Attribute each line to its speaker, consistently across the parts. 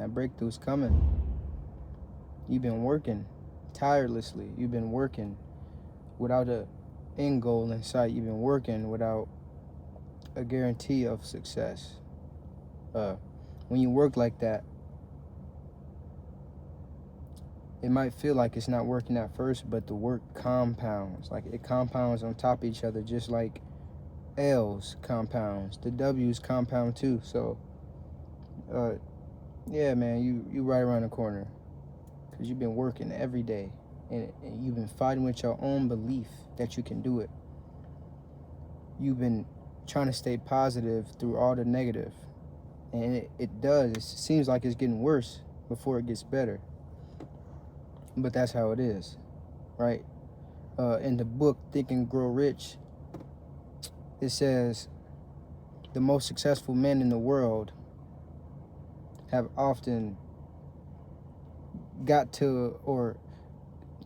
Speaker 1: That breakthrough's coming. You've been working tirelessly. You've been working without a end goal in sight. You've been working without a guarantee of success. When you work like that, it might feel like it's not working at first, but the work compounds. Like, it compounds on top of each other, just like L's compounds. The W's compound too. So, yeah, man, you right around the corner, because you've been working every day, and you've been fighting with your own belief that you can do it. You've been trying to stay positive through all the negative, and it does. It seems like it's getting worse before it gets better. But that's how it is, right? In the book Think and Grow Rich, it says the most successful men in the world have often got to, or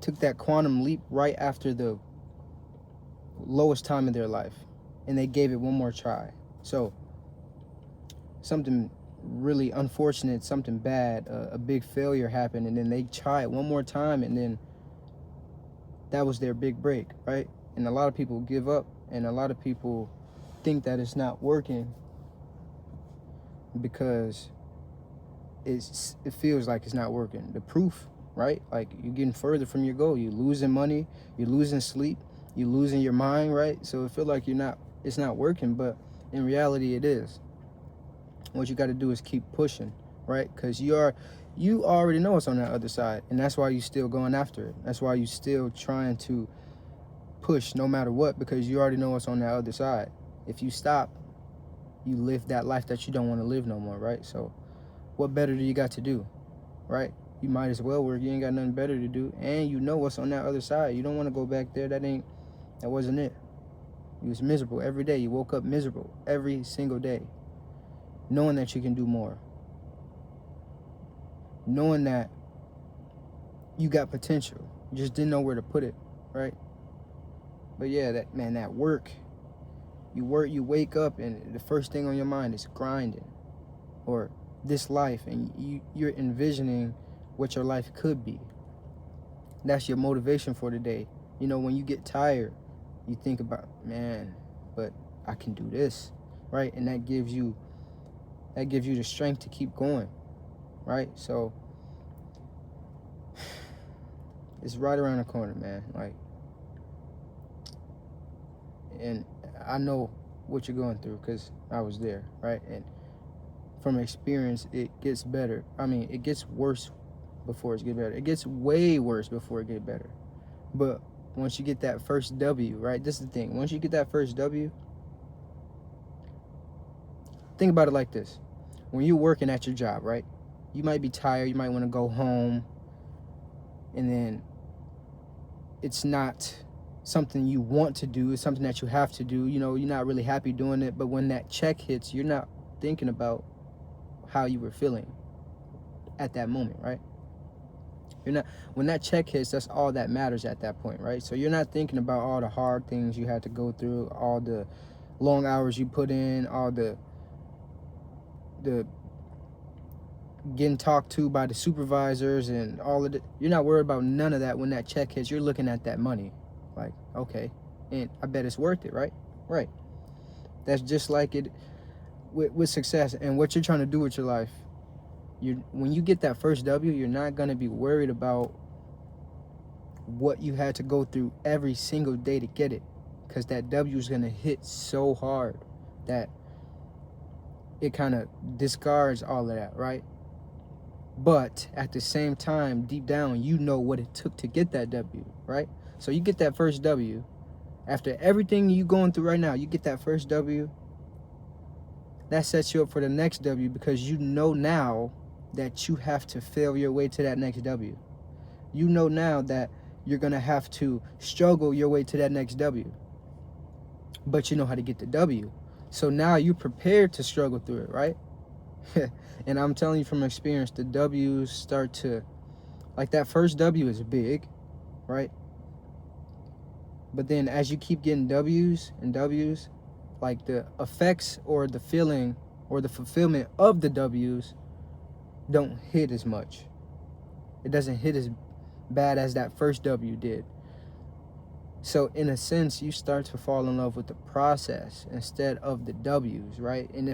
Speaker 1: took that quantum leap right after the lowest time of their life, and they gave it one more try. So something really unfortunate, something bad, a big failure happened, and then they try it one more time, and then that was their big break, right? And a lot of people give up, and a lot of people think that it's not working because it feels like it's not working. The proof, right? Like, you're getting further from your goal. You're losing money, you're losing sleep, you're losing your mind, right? So it feels like it's not working, but in reality it is. What you got to do is keep pushing, right? Because you already know what's on that other side, and that's why you're still going after it. That's why you're still trying to push no matter what, because you already know what's on that other side. If you stop, you live that life that you don't want to live no more, right? So what better do you got to do, right? You might as well work. You ain't got nothing better to do, and you know what's on that other side. You don't want to go back there. That wasn't it. You was miserable every day. You woke up miserable every single day, knowing that you can do more, knowing that you got potential. You just didn't know where to put it, right? But yeah, that work. You wake up, and the first thing on your mind is grinding, or this life, and you're envisioning what your life could be. That's your motivation for the day. You know, when you get tired, you think about, man, but I can do this, right? And that gives you the strength to keep going, right? So it's right around the corner, man. Like, and I know what you're going through, because I was there, right? And from experience, it gets better. I mean, it gets worse before it gets better. It gets way worse before it gets better. But once you get that first W, right? This is the thing. Once you get that first W, think about it like this. When you're working at your job, right? You might be tired. You might want to go home. And then it's not something you want to do. It's something that you have to do. You know, you're not really happy doing it. But when that check hits, you're not thinking about how you were feeling at that moment, right? When that check hits, that's all that matters at that point, right? So you're not thinking about all the hard things you had to go through, all the long hours you put in, all the getting talked to by the supervisors, and all of it. You're not worried about none of that when that check hits. You're looking at that money like, okay, and I bet it's worth it, right? Right. That's just like it with success and what you're trying to do with your life. When you get that first W, you're not going to be worried about what you had to go through every single day to get it, because that W is going to hit so hard that it kind of discards all of that, right? But at the same time, deep down, you know what it took to get that W, right? So you get that first W. After everything you going through right now, you get that first W. That sets you up for the next W, because you know now that you have to fail your way to that next W. You know now that you're going to have to struggle your way to that next W. But you know how to get the W. So now you're prepared to struggle through it, right? And I'm telling you from experience, the W's start to, like, that first W is big, right? But then as you keep getting W's and W's, like, the effects or the feeling or the fulfillment of the W's don't hit as much. It doesn't hit as bad as that first W did. So in a sense, you start to fall in love with the process instead of the W's, right? And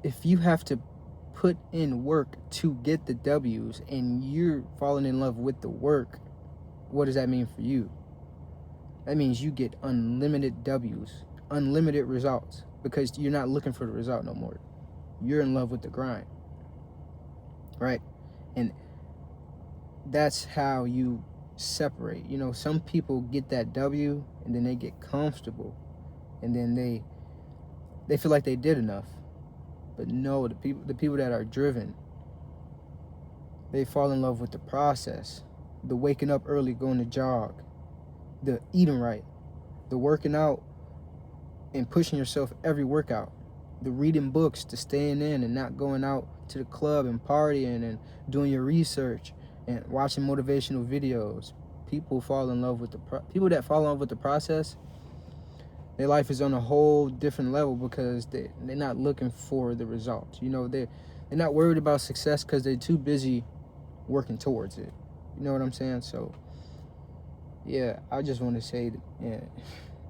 Speaker 1: if you have to put in work to get the W's and you're falling in love with the work, what does that mean for you? That means you get unlimited W's, unlimited results, because you're not looking for the result no more. You're in love with the grind, right? And that's how you separate. You know, some people get that W and then they get comfortable and then they feel like they did enough. But no, the people that are driven, they fall in love with the process, the waking up early, going to jog, the eating right, the working out and pushing yourself every workout, the reading books, the staying in and not going out to the club and partying and doing your research and watching motivational videos. People fall in love with people that fall in love with the process. Their life is on a whole different level because they're not looking for the results. You know, they're not worried about success because they're too busy working towards it. You know what I'm saying? So, yeah, I just want to say that, yeah,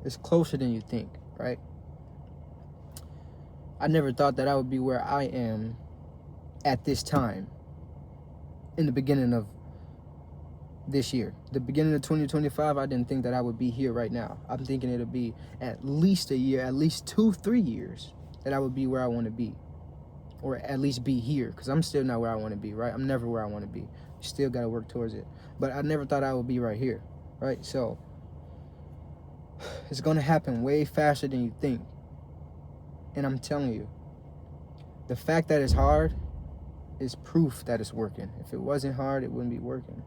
Speaker 1: it's closer than you think, right? I never thought that I would be where I am at this time in the beginning of this year. The beginning of 2025, I didn't think that I would be here right now. I'm thinking it'll be at least a year, at least 2-3 years that I would be where I want to be, or at least be here, because I'm still not where I want to be, right? I'm never where I want to be. Still got to work towards it. But I never thought I would be right here, right? So it's going to happen way faster than you think. And I'm telling you, the fact that it's hard is proof that it's working. If it wasn't hard, it wouldn't be working.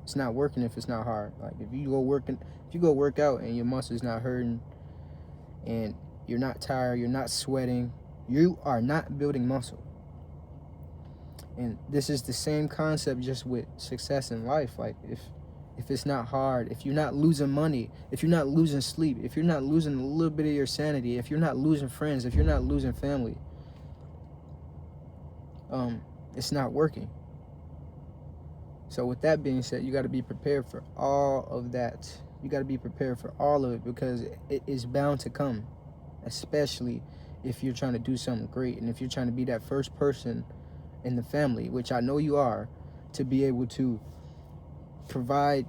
Speaker 1: It's not working if it's not hard. Like if you go work out and your muscles not hurting and you're not tired, you're not sweating, you are not building muscle. And this is the same concept just with success in life. Like if it's not hard, if you're not losing money, if you're not losing sleep, if you're not losing a little bit of your sanity, if you're not losing friends, if you're not losing family, it's not working. So with that being said, you got to be prepared for all of that. You got to be prepared for all of it because it is bound to come, especially if you're trying to do something great and if you're trying to be that first person in the family, which I know you are, to be able to provide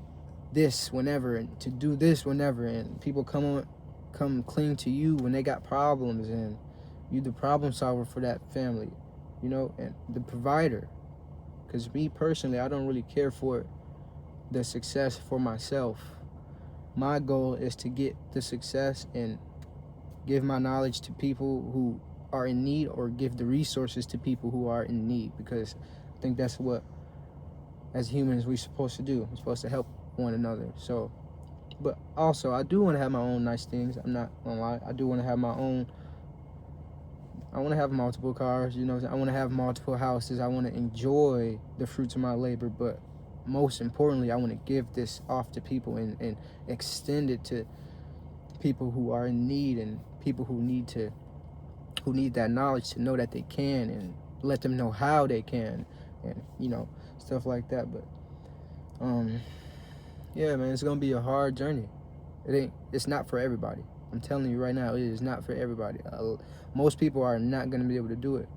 Speaker 1: this whenever and to do this whenever, and people come cling to you when they got problems, and you the problem solver for that family, you know, and the provider. Because me personally, I don't really care for the success for myself. My goal is to get the success and give my knowledge to people who are in need, or give the resources to people who are in need, because I think that's what, as humans, we're supposed to do. We're supposed to help one another. So, but also, I do want to have my own nice things. I'm not gonna lie. I do want to have my own. I want to have multiple cars, you know. I want to have multiple houses. I want to enjoy the fruits of my labor, but most importantly, I want to give this off to people and extend it to people who are in need and people who need that knowledge to know that they can, and let them know how they can, and you know, stuff like that. But yeah, man, it's gonna be a hard journey. It's not for everybody. I'm telling you right now, it is not for everybody. Most people are not going to be able to do it,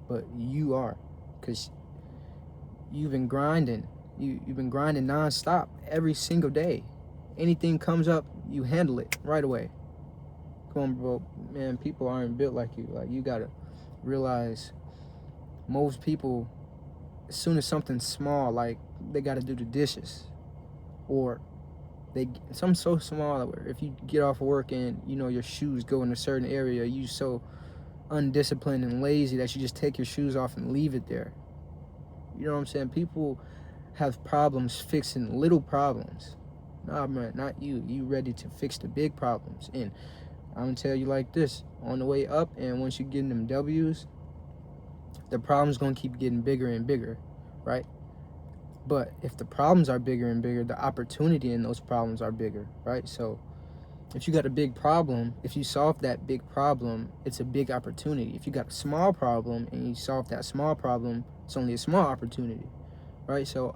Speaker 1: but you are, because you've been grinding. You've been grinding nonstop every single day. Anything comes up, you handle it right away. Come on, bro. Man, people aren't built like you. Like, you got to realize most people, as soon as something's small, like they got to do the dishes, or something so small where if you get off work and you know your shoes go in a certain area, you so undisciplined and lazy that you just take your shoes off and leave it there. You know what I'm saying? People have problems fixing little problems. Nah, man, not you. You ready to fix the big problems. And I'm gonna tell you like this: on the way up, and once you get them W's, the problem's gonna keep getting bigger and bigger, right? But if the problems are bigger and bigger, the opportunity in those problems are bigger, right? So If you got a big problem, if you solve that big problem, it's a big opportunity. If you got a small problem and you solve that small problem, it's only a small opportunity, right? So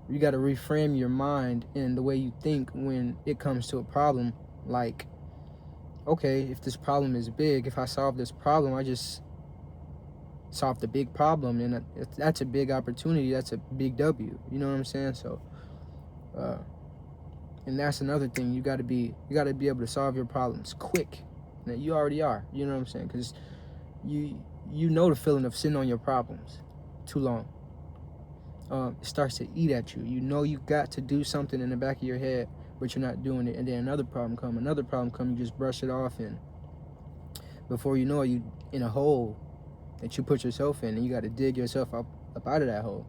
Speaker 1: you got to reframe your mind in the way you think when it comes to a problem. Like, okay, if this problem is big, if I solve this problem, I just solved the big problem, and that's a big opportunity. That's a big W. You know what I'm saying? So, and that's another thing. You got to be able to solve your problems quick. Now, you already are. You know what I'm saying? Because you know the feeling of sitting on your problems too long. It starts to eat at you. You know you got to do something in the back of your head, but you're not doing it. And then another problem come, you just brush it off, and before you know it, you in a hole that you put yourself in, and you got to dig yourself up out of that hole,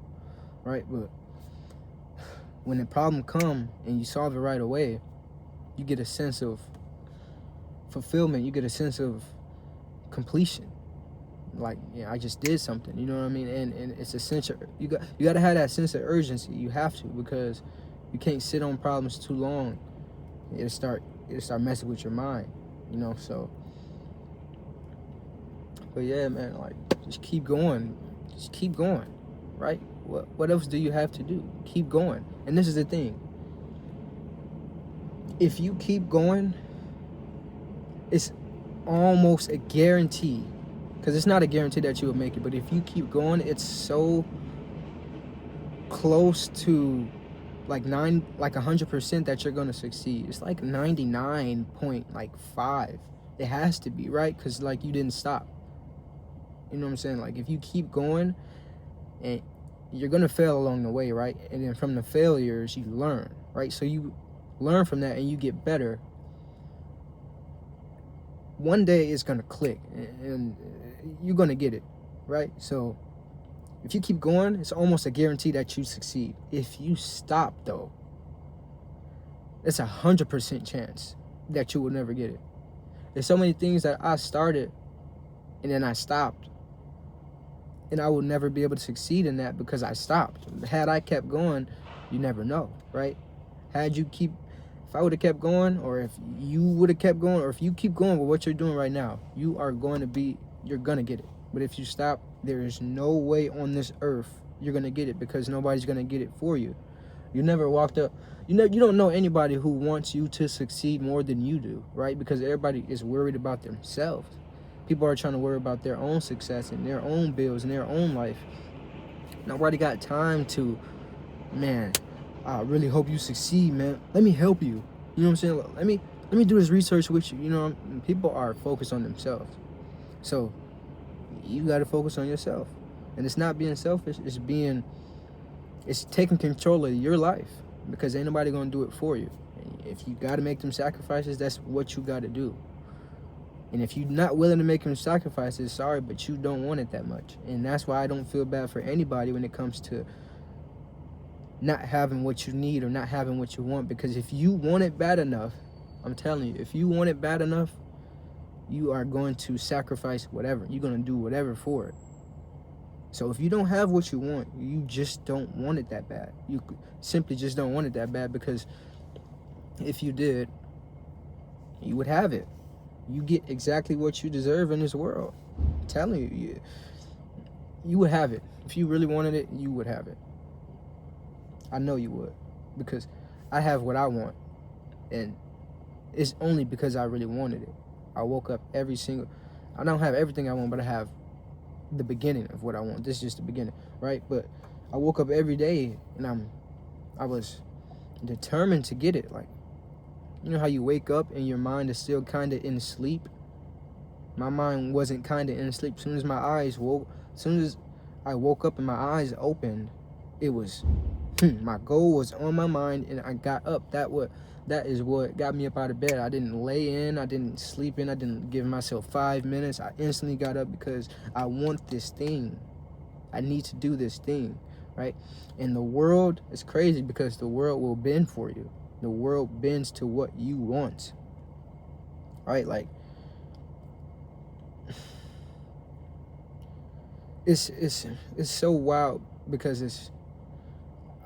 Speaker 1: right? But when the problem come and you solve it right away, you get a sense of fulfillment. You get a sense of completion. Like, yeah, I just did something, you know what I mean? And it's essential. You got to have that sense of urgency. You have to, because you can't sit on problems too long. It'll start messing with your mind, you know. So, but yeah, man, like, just keep going, right? What else do you have to do? Keep going. And this is the thing: if you keep going, it's almost a guarantee. Because it's not a guarantee that you will make it, but if you keep going, it's so close to like 100% that you're gonna succeed. It's like 99.5. It has to be, right? Because like you didn't stop. You know what I'm saying? Like if you keep going, and you're gonna fail along the way, right? And then from the failures you learn, right? So you learn from that and you get better. One day it's gonna click, and you're gonna get it, right? So if you keep going, it's almost a guarantee that you succeed. If you stop, though, it's 100% chance that you will never get it. There's so many things that I started and then I stopped, and I will never be able to succeed in that because I stopped. Had I kept going, you never know, right? If I would have kept going, or if you would have kept going, or if you keep going with what you're doing right now, you're gonna get it. But if you stop, there is no way on this earth you're gonna get it, because nobody's gonna get it for you. You never walked up. You don't know anybody who wants you to succeed more than you do, right? Because everybody is worried about themselves. People are trying to worry about their own success and their own bills and their own life. Nobody got time to, man, I really hope you succeed, man. Let me help you. You know what I'm saying? Let me do this research with you. You know, people are focused on themselves. So you got to focus on yourself. And it's not being selfish. It's taking control of your life, because ain't nobody going to do it for you. And if you got to make them sacrifices, that's what you got to do. And if you're not willing to make them sacrifices, sorry, but you don't want it that much. And that's why I don't feel bad for anybody when it comes to not having what you need or not having what you want. Because if you want it bad enough, I'm telling you, if you want it bad enough, you are going to sacrifice whatever. You're going to do whatever for it. So if you don't have what you want, you just don't want it that bad. You simply just don't want it that bad, because if you did, you would have it. You get exactly what you deserve in this world. I'm telling you, you would have it. If you really wanted it, you would have it. I know you would, because I have what I want, and it's only because I really wanted it. I woke up I don't have everything I want, but I have the beginning of what I want. This is just the beginning, right? But I woke up every day and I was determined to get it. Like, you know how you wake up and your mind is still kind of in sleep? My mind wasn't kind of in sleep. As soon as I woke up and my eyes opened, it was my goal was on my mind, and I got up. That is what got me up out of bed. I didn't lay in, I didn't sleep in, I didn't give myself 5 minutes. I instantly got up because I want this thing. I need to do this thing, right? And the world is crazy, because the world will bend for you. The world bends to what you want, right? Like, it's so wild, because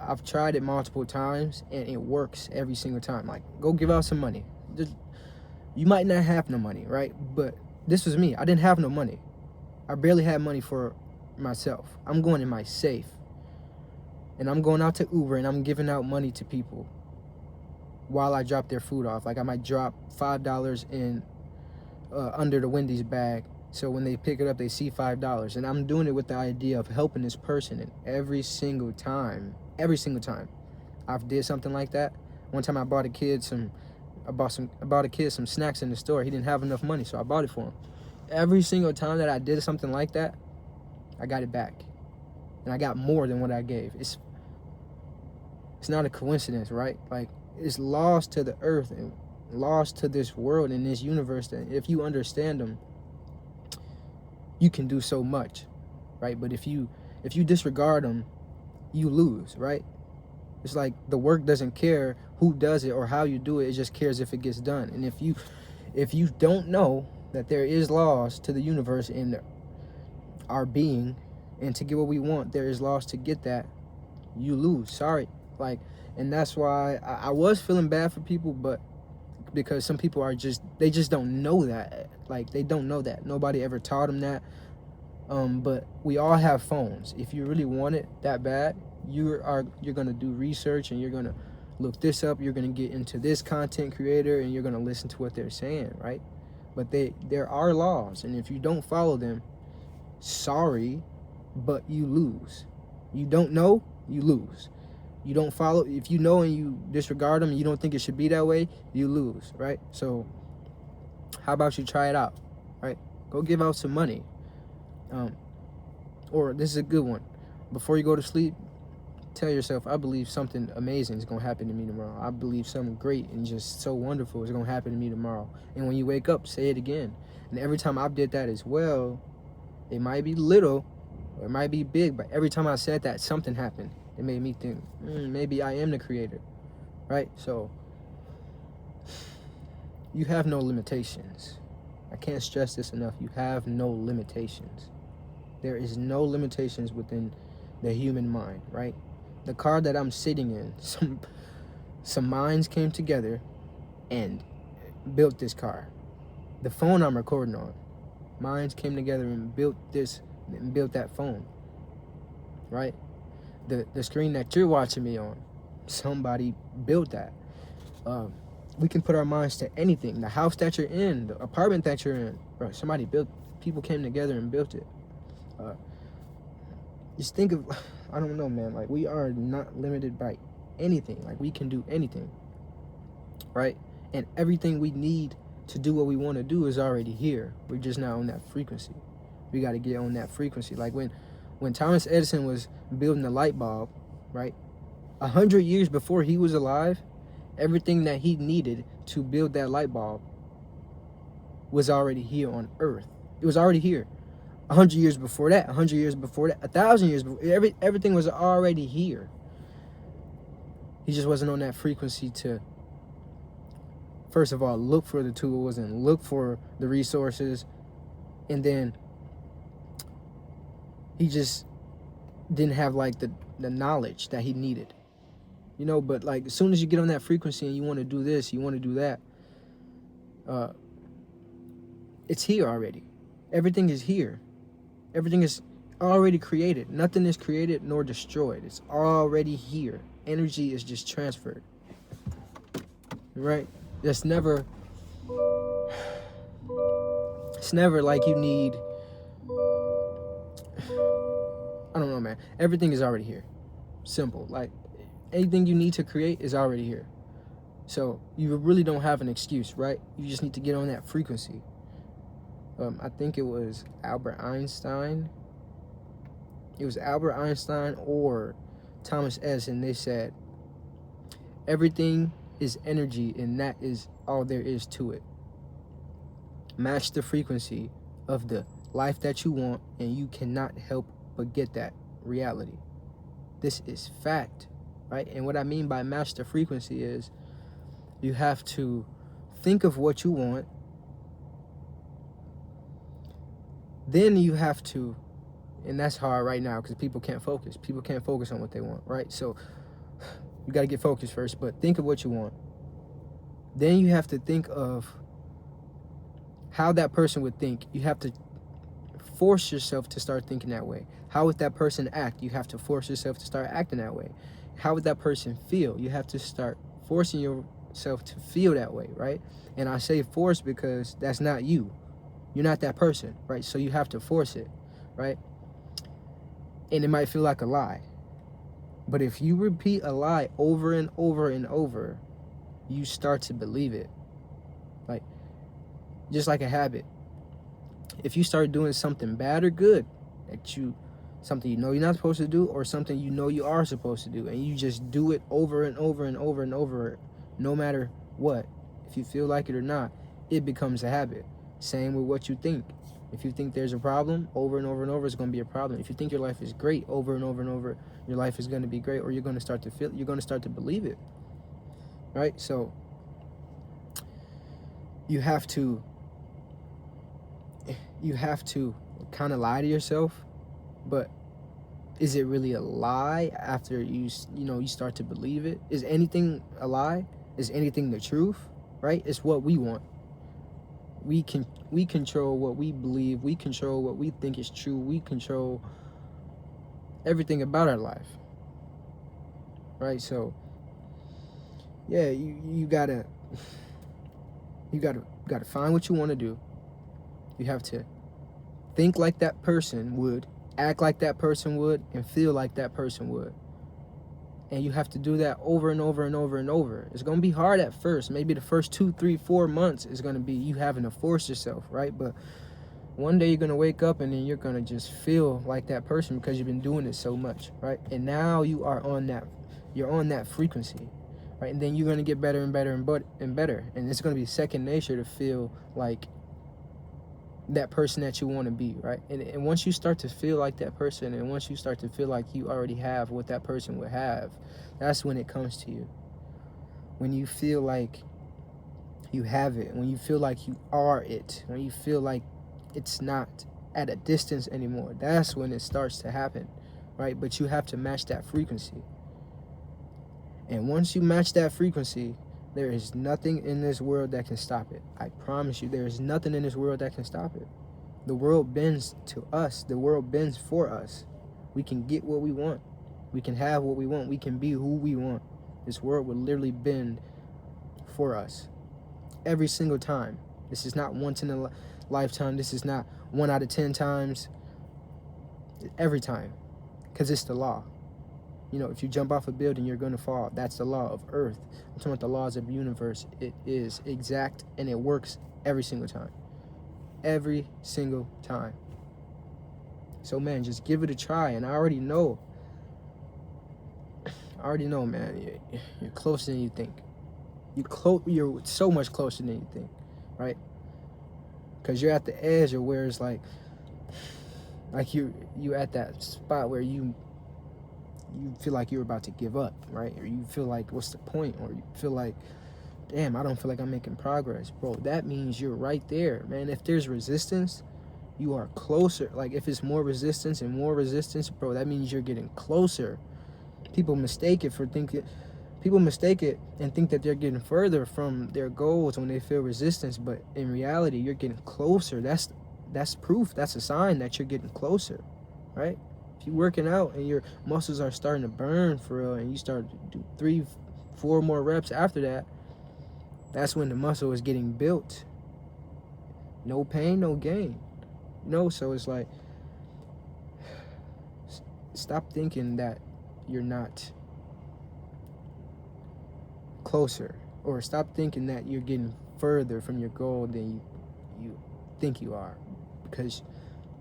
Speaker 1: I've tried it multiple times and it works every single time. Like, go give out some money. Just You might not have no money, right? But this was me. I didn't have no money. I barely had money for myself. I'm going in my safe. And I'm going out to Uber and I'm giving out money to people while I drop their food off. Like I might drop $5 in under the Wendy's bag. So when they pick it up, they see $5. And I'm doing it with the idea of helping this person. And every single time I've did something like that. One time I bought a kid some snacks in the store. He didn't have enough money, so I bought it for him. Every single time that I did something like that, I got it back. And I got more than what I gave. It's not a coincidence, right? Like, it's laws to the earth and laws to this world and this universe that if you understand them, you can do so much, right? But if you disregard them, you lose, right? It's like the work doesn't care who does it or how you do it. It just cares if it gets done. And if you don't know that there is laws to the universe and our being, and to get what we want, there is laws to get that, you lose. Sorry. Like, and that's why I was feeling bad for people, but because some people they just don't know that. Like, they don't know that. Nobody ever taught them that. But we all have phones. If you really want it that bad, you're gonna do research and you're gonna look this up. You're gonna get into this content creator and you're gonna listen to what they're saying, right? But there are laws, and if you don't follow them, sorry, but you lose. You don't know, you lose. You don't follow. If you know and you disregard them and you don't think it should be that way, you lose, right? So how about you try it out, right? Go give out some money. Or this is a good one. Before you go to sleep, tell yourself, I believe something amazing is going to happen to me tomorrow. I believe something great and just so wonderful is going to happen to me tomorrow. And when you wake up, say it again. And every time I did that as well, it might be little or it might be big, but every time I said that, something happened. It made me think, maybe I am the creator, right? So you have no limitations. I can't stress this enough. You have no limitations. There is no limitations within the human mind, right? The car that I'm sitting in, some minds came together and built this car. The phone I'm recording on, minds came together and built that phone, right? The screen that you're watching me on, somebody built that. We can put our minds to anything. The house that you're in, the apartment that you're in, bro, somebody built. People came together and built it. Just think of, I don't know, man. Like, we are not limited by anything. Like, we can do anything, right? And everything we need to do what we want to do is already here. We're just not on that frequency. We got to get on that frequency. Like when Thomas Edison was building the light bulb, right? 100 years before he was alive, everything that he needed to build that light bulb was already here on Earth. It was already here. 100 years before that, 100 years before that, 1,000 years before, everything was already here. He just wasn't on that frequency to, first of all, look for the tools and look for the resources, and then he just didn't have like the knowledge that he needed, you know. But like, as soon as you get on that frequency and you want to do this, you want to do that, it's here already. Everything is here. Everything is already created. Nothing is created nor destroyed. It's already here. Energy is just transferred, right? It's never like you need, I don't know, man. Everything is already here. Simple. Like, anything you need to create is already here. So you really don't have an excuse, right? You just need to get on that frequency. I think it was Albert Einstein. It was Albert Einstein or Thomas Edison. They said, everything is energy, and that is all there is to it. Match the frequency of the life that you want, and you cannot help but get that reality. This is fact, right? And what I mean by match the frequency is you have to think of what you want. Then you have to, and that's hard right now because people can't focus. People can't focus on what they want, right? So you got to get focused first, but think of what you want. Then you have to think of how that person would think, you have to force yourself to start thinking that way. How would that person act? You have to force yourself to start acting that way. How would that person feel? You have to start forcing yourself to feel that way, right? And I say force because that's not you. You're not that person, right? So you have to force it, right? And it might feel like a lie. But if you repeat a lie over and over and over, you start to believe it. Like, just like a habit. If you start doing something bad or good, something you know you're not supposed to do, or something you know you are supposed to do, and you just do it over and over and over and over, no matter what, if you feel like it or not, it becomes a habit. Same with what you think. If you think there's a problem, over and over and over, it's going to be a problem. If you think your life is great, over and over and over, your life is going to be great, or you're going to start to believe it, right? So you have to kind of lie to yourself, but is it really a lie after you start to believe it? Is anything a lie? Is anything the truth? Right? It's what we want. We control what we believe. We control what we think is true. We control everything about our life. Right? So yeah, you gotta find what you want to do. You have to think like that person would, act like that person would, and feel like that person would. And you have to do that over and over and over and over. It's going to be hard at first. Maybe the first 2, 3, 4 months is going to be you having to force yourself, right? But one day you're going to wake up and then you're going to just feel like that person because you've been doing it so much, right? And now you're on that frequency, right? And then you're going to get better and better and better. And it's going to be second nature to feel like that person that you want to be, right? And once you start to feel like that person, and once you start to feel like you already have what that person would have, that's when it comes to you. When you feel like you have it, when you feel like you are it, when you feel like it's not at a distance anymore, that's when it starts to happen, right? But you have to match that frequency. And once you match that frequency, there is nothing in this world that can stop it. I promise you, there is nothing in this world that can stop it. The world bends to us. The world bends for us. We can get what we want. We can have what we want. We can be who we want. This world will literally bend for us every single time. This is not once in a lifetime. This is not 1 out of 10 times. Every time. Because it's the law. You know, if you jump off a building, you're going to fall. That's the law of Earth. I'm talking about the laws of the universe. It is exact, and it works every single time. Every single time. So, man, just give it a try. And I already know, man, you're closer than you think. You're so much closer than you think, right? Because you're at the edge of where it's like you at that spot where you feel like you're about to give up, right? Or you feel like, what's the point? Or you feel like, damn, I don't feel like I'm making progress. Bro, that means you're right there, man. If there's resistance, you are closer. Like, if it's more resistance and more resistance, bro, that means you're getting closer. People mistake it and think that they're getting further from their goals when they feel resistance, but in reality, you're getting closer. That's proof. That's a sign that you're getting closer, right? If you're working out and your muscles are starting to burn for real, and you start to do 3, 4 more reps after that, that's when the muscle is getting built. No pain, no gain. So it's like, stop thinking that you're not closer, or stop thinking that you're getting further from your goal than you think you are, because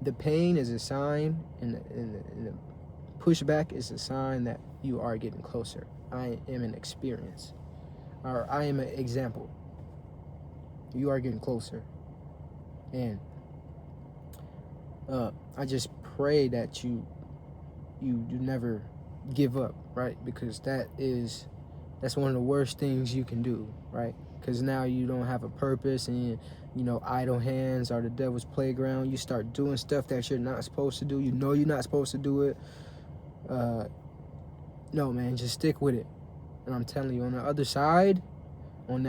Speaker 1: the pain is a sign, and the pushback is a sign that you are getting closer. I am an experience, or I am an example. You are getting closer. And I just pray that you do never give up, right? Because that's one of the worst things you can do, right? Because now you don't have a purpose, and idle hands are the devil's playground. You start doing stuff that you're not supposed to do. You know you're not supposed to do it. No, man, just stick with it. And I'm telling you, on the other side, on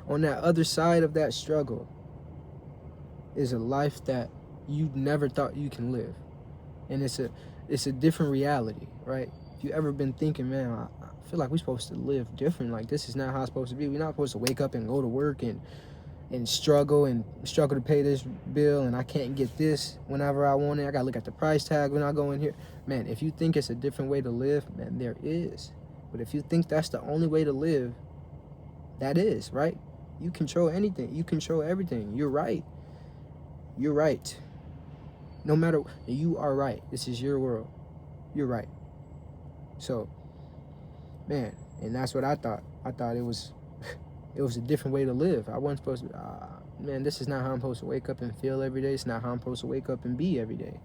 Speaker 1: on that other side of that struggle is a life that you never thought you can live. And it's a different reality, right? If you ever been thinking, man, I feel like we're supposed to live different. Like, this is not how it's supposed to be. We're not supposed to wake up and go to work and struggle to pay this bill, and I can't get this whenever I want it. I gotta look at the price tag when I go in here. Man, if you think it's a different way to live, man, there is. But if you think that's the only way to live, that is, right? You control anything. You control everything. You're right. You're right. No matter, you are right. This is your world. You're right. So, man, and that's what I thought. I thought it was a different way to live. I wasn't supposed to, man, this is not how I'm supposed to wake up and feel every day. It's not how I'm supposed to wake up and be every day.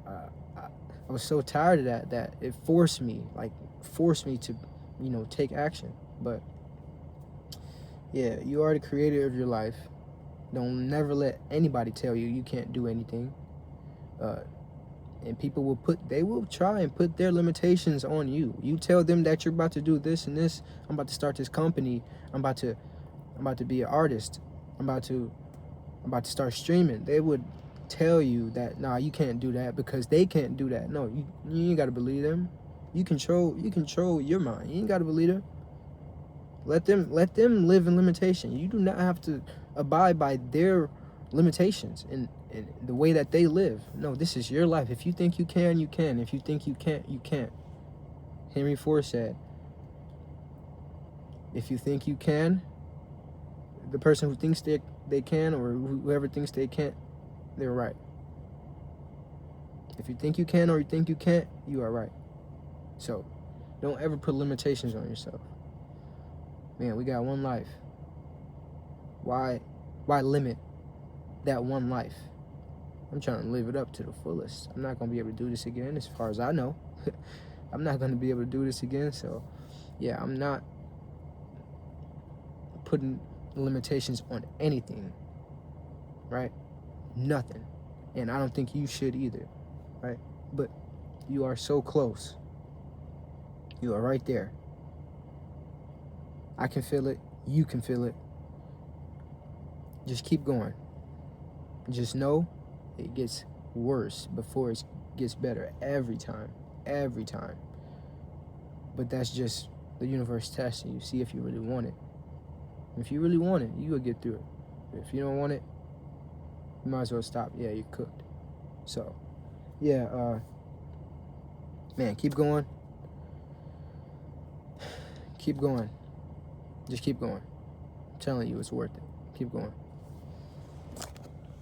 Speaker 1: I was so tired of that it forced me to, take action. But yeah, you are the creator of your life. Don't never let anybody tell you you can't do anything. And people will try and put their limitations on you. You tell them that you're about to do this and this. I'm about to start this company. I'm about to be an artist. I'm about to start streaming. They would tell you that, nah, you can't do that because they can't do that. No, you ain't gotta believe them. You control your mind. You ain't gotta believe them. Let them live in limitation. You do not have to abide by their limitations and the way that they live. No, this is your life. If you think you can, you can. If you think you can't, you can't. Henry Ford said, if you think you can, the person who thinks they can, or whoever thinks they can't, they're right. If you think you can or you think you can't, you are right. So don't ever put limitations on yourself. Man, we got one life. Why limit that one life? I'm trying to live it up to the fullest. I'm not going to be able to do this again, as far as I know. I'm not going to be able to do this again. So, yeah, I'm not putting limitations on anything, right? Nothing. And I don't think you should either, right? But you are so close. You are right there. I can feel it. You can feel it. Just keep going. Just know it gets worse before it gets better every time. Every time. But that's just the universe testing you. See if you really want it. If you really want it, you will get through it. If you don't want it, you might as well stop. Yeah, you're cooked. So, yeah, man, keep going. Keep going. Just keep going. I'm telling you, it's worth it. Keep going.